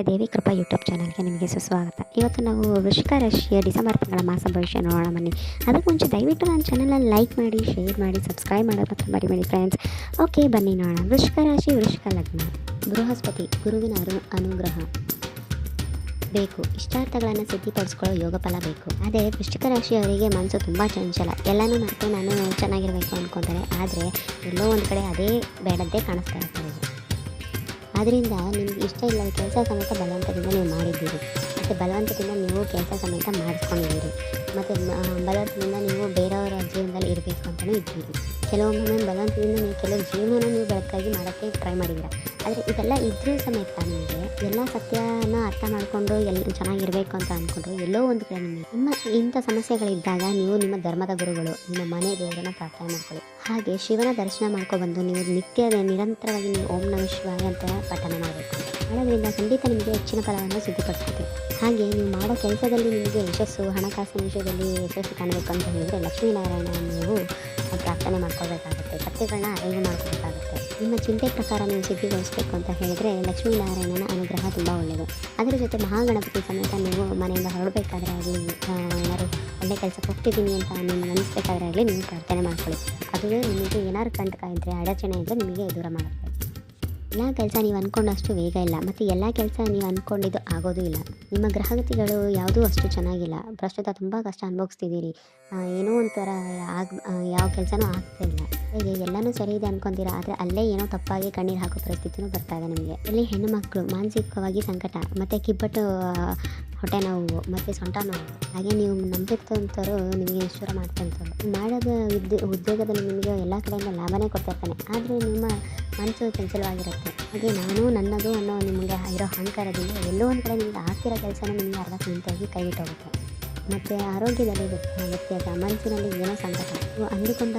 ದೇವಿ ಕೃಪಾ YouTube ಚಾನಲ್ಗೆ ನಿಮಗೆ ಸುಸ್ವಾಗತ. ಇವತ್ತು ನಾವು ವೃಶ್ಚಿಕ ರಾಶಿಯ ಡಿಸೆಂಬರ್ ತಿಂಗಳ ಮಾಸ ಭವಿಷ್ಯ ನೋಡೋಣ ಬನ್ನಿ. ಅದಕ್ಕೆ ಮುಂಚೆ ದಯವಿಟ್ಟು ನನ್ನ ಚಾನಲಲ್ಲಿ ಲೈಕ್ ಮಾಡಿ, ಶೇರ್ ಮಾಡಿ, ಸಬ್ಸ್ಕ್ರೈಬ್ ಮಾಡೋದು ಮಾತ್ರ ಮರಿಬೇಡಿ ಫ್ರೆಂಡ್ಸ್. ಓಕೆ ಬನ್ನಿ ನೋಡೋಣ. ವೃಶ್ಚಿಕ ರಾಶಿ, ವೃಶ್ಚಿಕ ಲಗ್ನ. ಬೃಹಸ್ಪತಿ ಗುರುವಿನ ಅನುಗ್ರಹ ಬೇಕು. ಇಷ್ಟಾರ್ಥಗಳನ್ನು ಸಿದ್ಧಿಪಡಿಸ್ಕೊಳ್ಳೋ ಯೋಗ ಫಲ ಬೇಕು. ಅದೇ ವೃಶ್ಚಿಕ ರಾಶಿಯವರಿಗೆ ಮನಸ್ಸು ತುಂಬ ಚಂಚಲ. ಎಲ್ಲನೂ ಮರೆತು ನಾನು ಚೆನ್ನಾಗಿರಬೇಕು ಅಂದ್ಕೊತಾರೆ. ಆದರೆ ಎಲ್ಲೋ ಒಂದು ಕಡೆ ಅದೇ ಬೇಡದ್ದೇ ಕಾಣಿಸ್ತಾ ಇರ್ತಾರೆ. ಆದ್ದರಿಂದ ನಿಮ್ಗೆ ಇಷ್ಟ ಇಲ್ಲದ ಕೆಲಸ ಸಮೇತ ಬಲವಂತದಿಂದ ನೀವು ಮಾಡಿದ್ದೀರಿ, ಮತ್ತು ಬಲವಂತದಿಂದ ನೀವು ಕೆಲಸ ಸಮೇತ ಮಾಡಿಸ್ಕೊಂಡಿದ್ದೀರಿ, ಮತ್ತು ಬಲವಂತದಿಂದ ನೀವು ಬೇರೆಯವರ ಜೀವನದಲ್ಲಿ ಇರಬೇಕು ಅಂತಲೂ ಇದ್ದೀರಿ. ಕೆಲವೊಮ್ಮೆ ಬಲವಂತದಿಂದ ನೀವು ಕೆಲವು ಜೀವನ ನೀವು ಬೆಳಕಾಗಿ ಮಾಡೋಕ್ಕೆ ಟ್ರೈ ಮಾಡಿದ್ದೀರ. ಆದರೆ ಇದೆಲ್ಲ ಇದ್ರೂ ಸಮೇತ ನಿಮಗೆ ಎಲ್ಲ ಸತ್ಯನ ಅರ್ಥ ಮಾಡಿಕೊಂಡು ಚೆನ್ನಾಗಿರಬೇಕು ಅಂತ ಅಂದ್ಕೊಂಡು ಎಲ್ಲೋ ಒಂದು ಕಡೆ ನಿಮ್ಮ ಇಂಥ ಸಮಸ್ಯೆಗಳಿದ್ದಾಗ ನೀವು ನಿಮ್ಮ ಧರ್ಮದ ಗುರುಗಳು, ನಿಮ್ಮ ಮನೆ ದೇವರನ್ನ ಪ್ರಾರ್ಥನೆ ಮಾಡ್ಕೊಳ್ಳಿ. ಹಾಗೆ ಶಿವನ ದರ್ಶನ ಮಾಡ್ಕೊಬಂದು ನೀವು ನಿರಂತರವಾಗಿ ನೀವು ಓಂ ನಮಃ ಶಿವಾಯ ಅಂತ ಪಠಣ ಮಾಡಬೇಕು. ಮಾಡೋದ್ರಿಂದ ಖಂಡಿತ ನಿಮಗೆ ಹೆಚ್ಚಿನ ಫಲವನ್ನು ಸಿದ್ಧಪಡಿಸುತ್ತೆ. ಹಾಗೆ ನೀವು ಮಾಡೋ ಕೆಲಸದಲ್ಲಿ ನಿಮಗೆ ಯಶಸ್ಸು, ಹಣಕಾಸಿನ ವಿಷಯದಲ್ಲಿ ಯಶಸ್ಸು ಕಾಣಬೇಕು ಅಂತ ಹೇಳಿದರೆ ಲಕ್ಷ್ಮೀನಾರಾಯಣ ನೀವು ಪ್ರಾರ್ಥನೆ ಮಾಡ್ಕೋಬೇಕಾಗುತ್ತೆ. ಸತ್ಯಗಳನ್ನ ಅರಿವು ಮಾಡ್ಕೋಬೇಕಾಗುತ್ತೆ. ನಿಮ್ಮ ಚಿಂತೆ ಪ್ರಕಾರ ನೀವು ಸಿದ್ಧಿಗೊಳಿಸಬೇಕು ಅಂತ ಹೇಳಿದರೆ ಲಕ್ಷ್ಮೀನಾರಾಯಣನ ಅನುಗ್ರಹ ತುಂಬ ಒಳ್ಳೆಯದು. ಅದರ ಜೊತೆ ಮಹಾಗಣಪತಿ ಸಮೇತ ನೀವು ಮನೆಯಿಂದ ಹೊರಡಬೇಕಾದ್ರೆ ಆಗಲಿ, ಏನಾದ್ರು ಒಳ್ಳೆ ಕೆಲಸಕ್ಕೆ ಹೋಗ್ತಿದ್ದೀನಿ ಅಂತ ನಿಮ್ಗೆ ಅನಿಸ್ಬೇಕಾದ್ರೆ ಆಗಲಿ ನೀವು ಪ್ರಾರ್ಥನೆ ಮಾಡ್ಕೊಳ್ಳಿ. ಅದುವೇ ನಿಮಗೆ ಏನಾದ್ರು ಕಂಟಕ ಇದ್ದರೆ, ಅಡಚಣೆ ಇದ್ದರೆ ನಿಮಗೆ ದೂರ ಮಾಡುತ್ತೆ. ಎಲ್ಲ ಕೆಲಸ ನೀವು ಅಂದ್ಕೊಂಡಷ್ಟು ವೇಗ ಇಲ್ಲ, ಮತ್ತು ಎಲ್ಲ ಕೆಲಸ ನೀವು ಅಂದ್ಕೊಂಡಿದ್ದು ಆಗೋದು ಇಲ್ಲ. ನಿಮ್ಮ ಗ್ರಹಗತಿಗಳು ಯಾವುದೂ ಅಷ್ಟು ಚೆನ್ನಾಗಿಲ್ಲ. ಪ್ರಸ್ತುತ ತುಂಬ ಕಷ್ಟ ಅನುಭವಿಸ್ತಿದ್ದೀರಿ. ಏನೋ ಒಂಥರ ಯಾವ ಕೆಲಸನೂ ಆಗ್ತಾಯಿಲ್ಲ. ಹೇಗೆ ಎಲ್ಲನೂ ಸರಿ ಇದೆ ಅಂದ್ಕೊತೀರಾ, ಆದರೆ ಅಲ್ಲೇ ಏನೋ ತಪ್ಪಾಗಿ ಕಣ್ಣೀರು ಹಾಕೋ ಪರಿಸ್ಥಿತಿನೂ ಬರ್ತಾ ಇದೆ ನಿಮಗೆ. ಇಲ್ಲಿ ಹೆಣ್ಣು ಮಕ್ಕಳು ಮಾನಸಿಕವಾಗಿ ಸಂಕಟ, ಮತ್ತು ಕಿಬ್ಬಟ್ಟು, ಹೊಟ್ಟೆ ನೋವು, ಮತ್ತು ಸೊಂಟ ನೋವು. ಹಾಗೆ ನೀವು ನಂಬಿದಂಥವ್ರು ನಿಮಗೆ ನಿಷ್ಠುರ ಮಾಡ್ತಂಥವ್ರು. ಮಾಡೋದು ಉದ್ಯೋಗದಲ್ಲಿ ನಿಮಗೆ ಎಲ್ಲ ಕಡೆಯಿಂದ ಲಾಭನೇ ಕೊಡ್ತಿರ್ತಾನೆ, ಆದರೆ ನಿಮ್ಮ ಮನಸ್ಸು ಚಂಚಲವಾಗಿರುತ್ತೆ. ಹಾಗೆ ನಾನು ನನ್ನದು ಅನ್ನೋ ನಿಮಗೆ ಇರೋ ಅಹಂಕಾರದಿಂದ ಎಲ್ಲೋ ಒಂದು ಕಡೆ ನಿಮಗೆ ಆಗ್ತಿರೋ ಕೆಲಸನ ನಿಮಗೆ ಅರ್ಧಕ್ಕೆ ನಿಂತೋಗಿ ಕೈ ಬಿಟ್ಟೋಗುತ್ತೆ. ಮತ್ತು ಆರೋಗ್ಯದಲ್ಲಿ ವ್ಯತ್ಯಾಸ, ಮನಸ್ಸಿನಲ್ಲಿ ಏನೋ ಸಂಕಟ. ನೀವು ಅಂದುಕೊಂಡ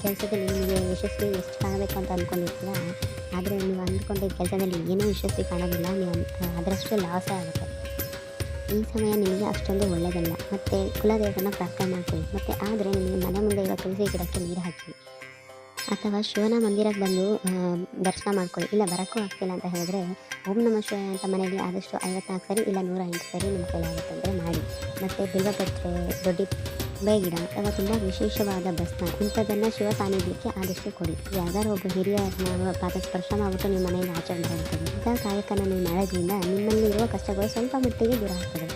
ಕೆಲಸದಲ್ಲಿ ನಿಮಗೆ ಯಶಸ್ವಿ ಎಷ್ಟು ಕಾಣಬೇಕು ಅಂತ ಅಂದ್ಕೊಂಡಿರ್ತೀರ, ಆದರೆ ನೀವು ಅಂದುಕೊಂಡ ಕೆಲಸದಲ್ಲಿ ಏನೂ ಯಶಸ್ವಿ ಕಾಣೋದಿಲ್ಲ. ನೀವು ಅದರಷ್ಟೇ ಲಾಸೇ ಆಗುತ್ತೆ. ಈ ಸಮಯ ನಿಮಗೆ ಅಷ್ಟೊಂದು ಒಳ್ಳೆಯದಲ್ಲ. ಮತ್ತು ಕುಲದೇವರನ್ನ ಪ್ರಾರ್ಥನೆ ಮಾಡ್ಕೊಳ್ಳಿ. ಮತ್ತು ಆದರೆ ನಿಮಗೆ ಮನೆ ಮುಂದೆ ಇರೋ ತುಳಸಿ ಗಿಡಕ್ಕೆ ನೀರು ಹಾಕಿ, ಅಥವಾ ಶಿವನ ಮಂದಿರಕ್ಕೆ ಬಂದು ದರ್ಶನ ಮಾಡ್ಕೊಳ್ಳಿ. ಇಲ್ಲ ಬರೋಕ್ಕೂ ಆಗ್ತಿಲ್ಲ ಅಂತ ಹೇಳಿದ್ರೆ ಓಂ ನಮಃ ಶಿವಾಯ ಅಂತ ಮನೆಯಲ್ಲಿ ಆದಷ್ಟು 54 ಸರಿ ಇಲ್ಲ 108 ಸರಿ ನಿಮ್ಮ ಕೈಲಾಗುತ್ತೆ ಅಂದರೆ ಮಾಡಿ. ಮತ್ತು ಬಿಲ್ವಪತ್ರೆ, ದೊಡ್ಡ ಗಿಡ ಅಥವಾ ತುಂಬ ವಿಶೇಷವಾದ ಭಸ್ಮ ಇಂಥದ್ದನ್ನು ಶಿವ ಸಾನ್ನಿಧ್ಯಕ್ಕೆ ಆದಷ್ಟು ಕೊಡಿ. ಯಾವ್ದಾದ್ರು ಒಬ್ಬ ಹಿರಿಯರನ್ನ ಪಾದ ಸ್ಪರ್ಶ ಮಾಡಿಬಿಟ್ಟು ನಿಮ್ಮ ಮನೆಯಿಂದ ಆಚರಣೆ ಬರುತ್ತದೆ. ಇಂಥ ಕಾಯಕನ ನೀವು ಮಾಡೋದ್ರಿಂದ ನಿಮ್ಮಲ್ಲಿ ಇರುವ ಕಷ್ಟಗಳು ಸ್ವಲ್ಪ ಮಟ್ಟಿಗೆ ದೂರ ಆಗ್ತದೆ.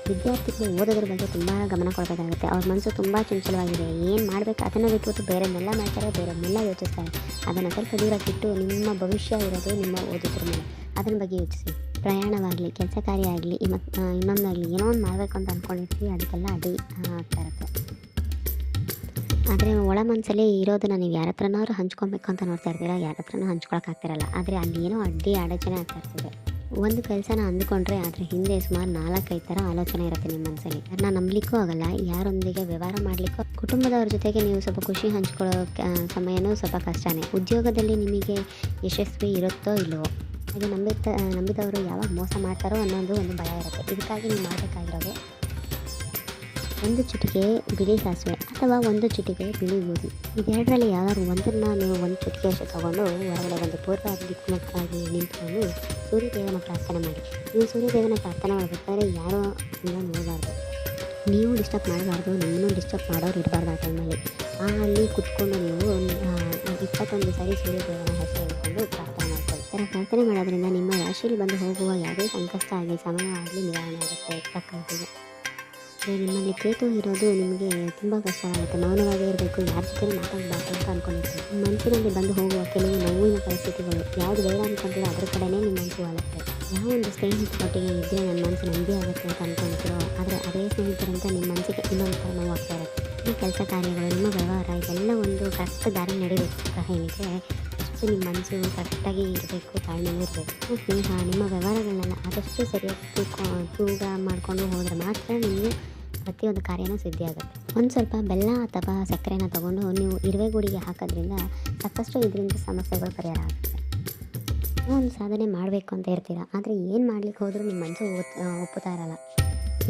ವಿದ್ಯಾರ್ಥಿಗಳು ಓದೋದ್ರ ಬಗ್ಗೆ ತುಂಬ ಗಮನ ಕೊಡಬೇಕಾಗುತ್ತೆ. ಅವ್ರ ಮನಸ್ಸು ತುಂಬ ಚಂಚಲವಾಗಿದೆ. ಏನು ಮಾಡಬೇಕು ಅದನ್ನು ಬಿಟ್ಬಿಟ್ಟು ಬೇರೆನ್ನೆಲ್ಲ ಮಾಡ್ತಾರೆ, ಬೇರೆನ್ನೆಲ್ಲ ಯೋಚಿಸ್ತಾರೆ. ಅದನ್ನು ಸ್ವಲ್ಪ ದೂರಕ್ಕಿಟ್ಟು ನಿಮ್ಮ ಭವಿಷ್ಯ ಇರೋದು ನಿಮ್ಮ ಓದೋದ್ರ ಮೇಲೆ, ಅದನ್ನ ಬಗ್ಗೆ ಯೋಚಿಸಿ. ಪ್ರಯಾಣವಾಗಲಿ, ಕೆಲಸ ಕಾರ್ಯ ಆಗಲಿ, ಇನ್ನೊಂದಾಗಲಿ ಏನೋ ಒಂದು ಮಾಡಬೇಕು ಅಂತ ಅಂದ್ಕೊಂಡಿರ್ತೀವಿ, ಅದಕ್ಕೆಲ್ಲ ಅಡ್ಡಿ ಆಗ್ತಾ ಇರುತ್ತೆ. ಆದರೆ ಒಳ ಮನಸ್ಸಲ್ಲಿ ಇರೋದನ್ನು ನೀವು ಯಾರ ಹತ್ರನಾದ್ರು ಹಂಚ್ಕೊಬೇಕು ಅಂತ ನೋಡ್ತಾ ಇರ್ತೀರ, ಯಾರ ಹತ್ರನೂ ಹಂಚ್ಕೊಳಕ್ಕಾಗ್ತಿರಲ್ಲ. ಆದರೆ ಅಲ್ಲಿ ಏನೋ ಅಡಚಣೆ ಆಗ್ತಾ ಇರ್ತದೆ. ಒಂದು ಕೆಲಸನ ಅಂದುಕೊಂಡ್ರೆ ಅದರ ಹಿಂದೆ ಸುಮಾರು 4-5 ಥರ ಆಲೋಚನೆ ಇರುತ್ತೆ ನಿಮ್ಮ ಮನಸ್ಸಲ್ಲಿ. ಅದನ್ನ ನಂಬಲಿಕ್ಕೂ ಆಗಲ್ಲ, ಯಾರೊಂದಿಗೆ ವ್ಯವಹಾರ ಮಾಡಲಿಕ್ಕೂ. ಕುಟುಂಬದವ್ರ ಜೊತೆಗೆ ನೀವು ಸ್ವಲ್ಪ ಖುಷಿ ಹಂಚ್ಕೊಳ್ಳೋ ಸಮಯನೂ ಸ್ವಲ್ಪ ಕಷ್ಟನೇ. ಉದ್ಯೋಗದಲ್ಲಿ ನಿಮಗೆ ಯಶಸ್ವಿ ಇರುತ್ತೋ ಇಲ್ಲವೋ, ಹಾಗೆ ನಂಬಿದವರು ಯಾವಾಗ ಮೋಸ ಮಾಡ್ತಾರೋ ಅನ್ನೋದು ಒಂದು ಭಯ ಇರುತ್ತೆ. ಇದಕ್ಕಾಗಿ ನೀವು ಮಾಡಬೇಕಾಗಿರೋದು ಒಂದು ಚಿಟಿಕೆ ಬಿಳಿ ಸಾಸಿವೆ ಅಥವಾ ಒಂದು ಚಿಟಿಕೆ ಬಿಳಿ ಗೋಧಿ. ಇದೆರಡರಲ್ಲಿ ಯಾವ್ದಾದ್ರು ಒಂದನ್ನು ನೀವು ಒಂದು ಚಿಟಿಕೆ ಅಷ್ಟು ತೊಗೊಂಡು ಹೊರಗಡೆ ಒಂದು ಪೂರ್ವ ದಿಕ್ಕಿನಕ್ಕಾಗಿ ನಿಂತ್ಕೊಂಡು ಸೂರ್ಯದೇವನ ಪ್ರಾರ್ಥನೆ ಮಾಡಿ. ನೀವು ಸೂರ್ಯದೇವನ ಪ್ರಾರ್ಥನೆ ಮಾಡಬೇಕಾದ್ರೆ ಯಾರೋ ನೀವು ನೋಡಬಾರ್ದು, ನೀವು ಡಿಸ್ಟರ್ಬ್ ಮಾಡಬಾರ್ದು, ನಿಮ್ಮನ್ನು ಡಿಸ್ಟರ್ಬ್ ಮಾಡೋರು ಇರಬಾರ್ದು. ಆ ಟೈಮಲ್ಲಿ ಅಲ್ಲಿ ಕುತ್ಕೊಂಡು ನೀವು 21 ಸಾರಿ ಸೂರ್ಯದೇವನ ಹೆಸರು ಹೇಳ್ಕೊಂಡು ಪ್ರಾರ್ಥನೆ ಮಾಡ್ಕೊಳ್ಳಿ. ಈ ಥರ ಪ್ರಾರ್ಥನೆ ಮಾಡೋದ್ರಿಂದ ನಿಮ್ಮ ರಾಶಿಯಲ್ಲಿ ಬಂದು ಹೋಗುವ ಯಾವುದೇ ಸಂಕಷ್ಟ ಆಗಲಿ, ಸಮಯ ಆಗಲಿ ನಿವಾರಣೆ ಆಗುತ್ತೆ. ಪ್ರಕೃತಿಗೆ ನಿಮ್ಮಲ್ಲಿ ಕೇತು ಇರೋದು ನಿಮಗೆ ತುಂಬ ಕಷ್ಟ ಆಗುತ್ತೆ. ಮೌನವಾಗೇ ಇರಬೇಕು, ಯಾರ ಜೊತೆ ಮಾತಾಡಬಾರ್ದು ಅಂತ ಅಂದ್ಕೊಂಡಿರ್ತೀವಿ. ನಿಮ್ಮ ಮನಸ್ಸಿನಲ್ಲಿ ಬಂದು ಹೋಗುವ ಕೆಲವು ನೋವಿನ ಪರಿಸ್ಥಿತಿಗಳು ಯಾವುದು ಬೇಡ ಅಂದ್ಕೊಂತೀರೋ ಅದ್ರ ಕಡೆನೇ ನಿಮ್ಮ ಮನಸ್ಸು ಆಗುತ್ತೆ. ಯಾವ ಒಂದು ಸ್ನೇಹಿತರೊಟ್ಟಿಗೆ ಇದ್ದರೆ ನನ್ನ ಮನಸ್ಸು ನೆಮ್ಮದಿ ಆಗುತ್ತೆ ಅಂತ ಅಂದ್ಕೊಳ್ತೀರೋ, ಆದರೆ ಅದೇ ಸ್ನೇಹಿತರಂತ ನಿಮ್ಮ ಮನಸ್ಸಿಗೆ ಇನ್ನೊಂದು ಥರ ನೋವಾಗ್ತಾ ಇರುತ್ತೆ. ನಿಮ್ಮ ಕೆಲಸ ಕಾರ್ಯಗಳು, ನಿಮ್ಮ ವ್ಯವಹಾರ ಇದೆಲ್ಲ ಒಂದು ಕರೆಕ್ಟ್ ದಾರಿ ನಡಿಬೇಕು ಅಂತ ಹೇಳಿದರೆ ಅಷ್ಟು ನಿಮ್ಮ ಮನಸ್ಸು ಕರೆಕ್ಟಾಗಿ ಇರಬೇಕು, ತಾಳ್ಮೆಯೂ ಇರಬೇಕು. ಸ್ನೇಹ, ನಿಮ್ಮ ವ್ಯವಹಾರಗಳನ್ನೆಲ್ಲ ಆದಷ್ಟು ಸರಿಯಾಗಿ ತೂಗ ಮಾಡಿಕೊಂಡು ಹೋದರೆ ಮಾತ್ರ ನಿಮಗೆ ಪ್ರತಿಯೊಂದು ಕಾರ್ಯನೂ ಸಿದ್ಧಿ ಆಗುತ್ತೆ. ಒಂದು ಸ್ವಲ್ಪ ಬೆಲ್ಲ ಅಥವಾ ಸಕ್ಕರೆನ ತೊಗೊಂಡು ನೀವು ಇರುವೆ ಗೂಡಿಗೆ ಹಾಕೋದ್ರಿಂದ ಸಾಕಷ್ಟು ಇದರಿಂದ ಸಮಸ್ಯೆಗಳು ಪರಿಹಾರ ಆಗುತ್ತೆ. ಒಂದು ಸಾಧನೆ ಮಾಡಬೇಕು ಅಂತ ಇರ್ತೀರ, ಆದರೆ ಏನು ಮಾಡ್ಲಿಕ್ಕೆ ಹೋದರೂ ನಿಮ್ಮ ಮನಸ್ಸು ಒಪ್ಪುತ್ತಾ ಇರಲ್ಲ.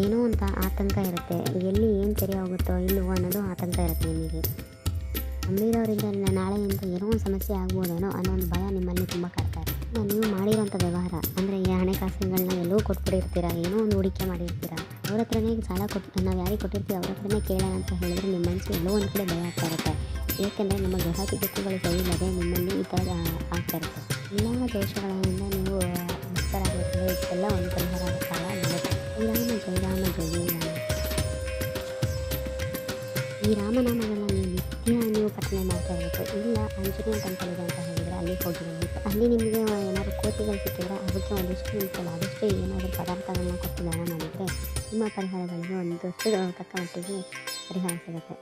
ಏನೋ ಅಂತ ಆತಂಕ ಇರುತ್ತೆ, ಎಲ್ಲಿ ಏನು ಸರಿ ಹೋಗುತ್ತೋ ಇಲ್ಲವೋ ಅನ್ನೋದು ಆತಂಕ ಇರುತ್ತೆ ನಿಮಗೆ. ನಂಬಿರೋರಿಂದ ನಾಳೆಯಿಂದ ಏನೋ ಒಂದು ಸಮಸ್ಯೆ ಆಗ್ಬೋದೇನೋ ಅನ್ನೋ ಒಂದು ಭಯ ನಿಮ್ಮಲ್ಲಿ ತುಂಬ ಕಾಡ್ತಾ ಇರುತ್ತೆ. ನೀವು ಮಾಡಿರೋಂಥ ವ್ಯವಹಾರ ಅಂದರೆ ಆಸೆಗಳನ್ನ ಎಲ್ಲೋ ಕೊಟ್ಬಿಟ್ಟಿರ್ತೀರ, ಏನೋ ಒಂದು ಹೂಡಿಕೆ ಮಾಡಿರ್ತೀರ. ಅವ್ರ ಹತ್ರನೇ ಸಾಲ ಕೊಟ್ಟು ನಾವು ಯಾರಿಗೆ ಕೊಟ್ಟಿರ್ತೀವಿ ಅವ್ರ ಹತ್ರನೇ ಕೇಳೋಣ ಅಂತ ಹೇಳಿದ್ರೆ ನಿಮ್ಮ ಮನಸ್ಸು ಎಲ್ಲೋ ಒಂದು ಕಡೆ ಭಯ ಆಗ್ತಾ ಇರುತ್ತೆ. ಏಕೆಂದರೆ ನಿಮ್ಮ ಗ್ರಹ ದಿಕ್ಕುಗಳು ಸರಿ ಇಲ್ಲದೆ ನಿಮ್ಮಲ್ಲಿ ಈ ಥರ ಆಗ್ತಾ ಇರುತ್ತೆ. ಎಲ್ಲ ದೋಷಗಳಿಂದ ನೀವು ಮುಕ್ತರಾಗಿರ್ತೀವಿ. ಇದೆಲ್ಲ ಒಂದು ಪರಿಹಾರ ಕಾಲ ಬರುತ್ತೆ. ಶ್ರೀರಾಮ ಜಯ ರಾಮ ಜಯ ರಾಮ. ಈ ರಾಮನಾಮಗಳನ್ನ ನೀವು ಪಠನೆ ಮಾಡ್ತಾ ಇರಬೇಕು. ಇಲ್ಲ ಆಂಜನೇಯ ಟೆಂಪಲ್ ಇದೆ ಅಂತ ಹೇಳಿದರೆ ಅಲ್ಲಿ ಹೋಗಿ ಬನ್ನಿ. ಅಲ್ಲಿ ನಿಮಗೆ ಏನಾದರೂ ಕೋತಿಗಳು ಸಿಕ್ಕಿದ್ರೆ ಅದಕ್ಕೆ ಒಂದಿಷ್ಟು ನಿಮ್ಗೆ ಆದಷ್ಟು ಏನಾದರೂ ಪದಾರ್ಥಗಳನ್ನ ಕೊಟ್ಟು ದಾನ ಮಾಡಿದರೆ ನಿಮ್ಮ ಪರಿಹಾರಗಳಿಗೆ ಒಂದಷ್ಟು ತಕ್ಕ ಮಟ್ಟಿಗೆ ಪರಿಹಾರ ಸಿಗುತ್ತೆ.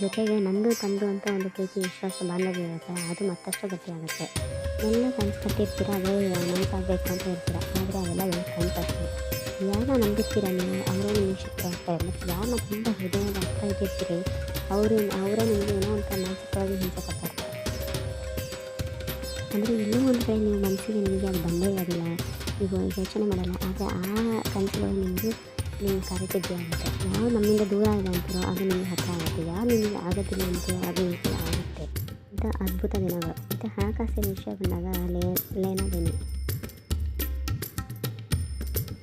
ಜೊತೆಗೆ ನಂದು ತಂದು ಅಂತ ಒಂದು ಪ್ರೀತಿ ವಿಶ್ವಾಸ ಬಾಂಧವ್ಯ ಇರುತ್ತೆ, ಅದು ಮತ್ತಷ್ಟು ಗಟ್ಟಿಯಾಗುತ್ತೆ. ಎಲ್ಲ ಕನಸು ಕಟ್ಟಿರ್ತೀರ, ಅದೇ ನೆನಪಾಗಬೇಕು ಅಂತ ಇರ್ತೀರ, ಆದರೆ ಅವೆಲ್ಲ ಕನಸಾಗ್ತದೆ. ಯಾರನ್ನ ನಂಬಿರ್ತೀರ ನೀವು ಅವರೇ ನಿಮಗೆ ಶಕ್ತಿ ಆಗ್ತಾರೆ. ಮತ್ತು ಯಾರನ್ನ ತುಂಬ ಹೃದಯದ ಅರ್ಥ ಇಟ್ಟಿರ್ತೀರಿ ಅವರೇ ನಿಮಗೆ ಏನೋ ಅಂತ ಮಾನಸಿಕವಾಗಿ ಹಿಂಸೆ ಕೊಡ್ತಾರೆ. ಅಂದರೆ ಎಲ್ಲೋ ಒಂದು ಕಡೆ ನೀವು ಮನಸ್ಸಿಗೆ ನಿಮಗೆ ಅದು ಬಂದೇ ಇರೋದಿಲ್ಲ, ನೀವು ಯೋಚನೆ ಮಾಡಲ್ಲ, ಆದರೆ ಆ ಕನಸುಗಳು ನಿಮ್ಮ ಕಾರ್ಯಸಿದ್ಧಿ ಆಗುತ್ತೆ. ಯಾವ ನಮ್ಮಿಂದ ದೂರ ಇದೆ ಅಂತೀರೋ ಅದು ನಿಮಗೆ ಹತ್ತಿರ ಆಗುತ್ತೆ, ಯಾರು ನಿಮಗೆ ಆಗೋದಿಲ್ಲ ಅಂತೀರೋ ಅದು ನಿಮಗೆ ಆಗುತ್ತೆ. ಇಂಥ ಅದ್ಭುತ ದಿನಗಳು. ಮತ್ತು ಹಣಕಾಸಿನ ವಿಷಯ ಬಂದಾಗ ಲೇನದೇನು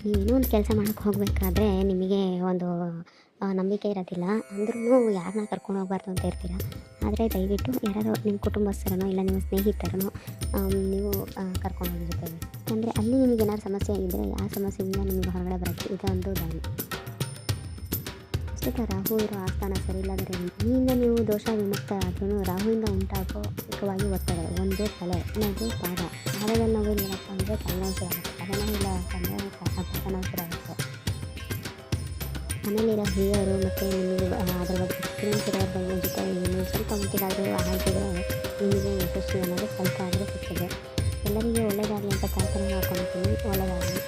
ನೀವೇನೋ ಒಂದು ಕೆಲಸ ಮಾಡೋಕ್ಕೆ ಹೋಗಬೇಕಾದ್ರೆ ನಿಮಗೆ ಒಂದು ನಂಬಿಕೆ ಇರೋದಿಲ್ಲ, ಅಂದ್ರೂ ಯಾರನ್ನ ಕರ್ಕೊಂಡು ಹೋಗ್ಬಾರ್ದು ಅಂತ ಇರ್ತೀರ. ಆದರೆ ದಯವಿಟ್ಟು ಯಾರಾದರೂ ನಿಮ್ಮ ಕುಟುಂಬಸ್ಥರನೋ ಇಲ್ಲ ನಿಮ್ಮ ಸ್ನೇಹಿತರನೋ ನೀವು ಕರ್ಕೊಂಡು ಹೋಗಿ ಜೊತೆಗೆ. ಅಂದರೆ ಅಲ್ಲಿ ನಿಮಗೆ ಏನಾದ್ರು ಸಮಸ್ಯೆ ಇದ್ದರೆ ಆ ಸಮಸ್ಯೆಯಿಂದ ನಿಮಗೆ ಹೊರಗಡೆ ಬರೋಕ್ಕೆ ಇದೊಂದು ದಾರಿ. ಪ್ರಸ್ತುತ ರಾಹು ಇರೋ ಆಸ್ಥಾನ ಸರಿ ಇಲ್ಲದರೆ ಇಲ್ಲಿಂದ ನೀವು ದೋಷ ವಿಮುಕ್ತ ಆದ್ರೂ ರಾಹುವಿಂದ ಉಂಟಾಗೋ ಮುಖ್ಯವಾಗಿ ಒತ್ತಡ. ಒಂದು ತಲೆ, ಇನ್ನೊಂದು ಪಾದದಲ್ಲಿ ನೋವು ಇಲ್ಲಪ್ಪ ಅಂದರೆ ತಲೆನೋವು ಶುರು ಆಗುತ್ತೆ, ತಲೆನೋವು ಇಲ್ಲ ಅಂತಂದರೆ ತಲೆನೋವು ಶುರು ಆಗುತ್ತೆ. ಮನೇಲಿರೋ ಹಿರಿಯರು ಮತ್ತು ನಿಮಗೆ ಅದ್ರ ಬಗ್ಗೆ ಎಕ್ಸ್ಪೀರಿಯನ್ಸ್ ಇರೋರ ಬಗ್ಗೆ ಜೊತೆ ನೀವು ಸ್ವಲ್ಪ ಮಟ್ಟಿಗಾದರೂ ಆಗಿದ್ರೆ ನಿಮಗೆ ಯಶಸ್ವಿ ಅನ್ನೋದು ಸ್ವಲ್ಪ ಆದರೆ ಸಿಗ್ತದೆ. ಎಲ್ಲರಿಗೆ ಒಳ್ಳೆಯದಾಗಲಿ ಅಂತ ಪ್ರಾರ್ಥನೆ ಮಾಡ್ಕೊಳ್ತೀನಿ. ಒಳ್ಳೆಯದಾಗಲಿ.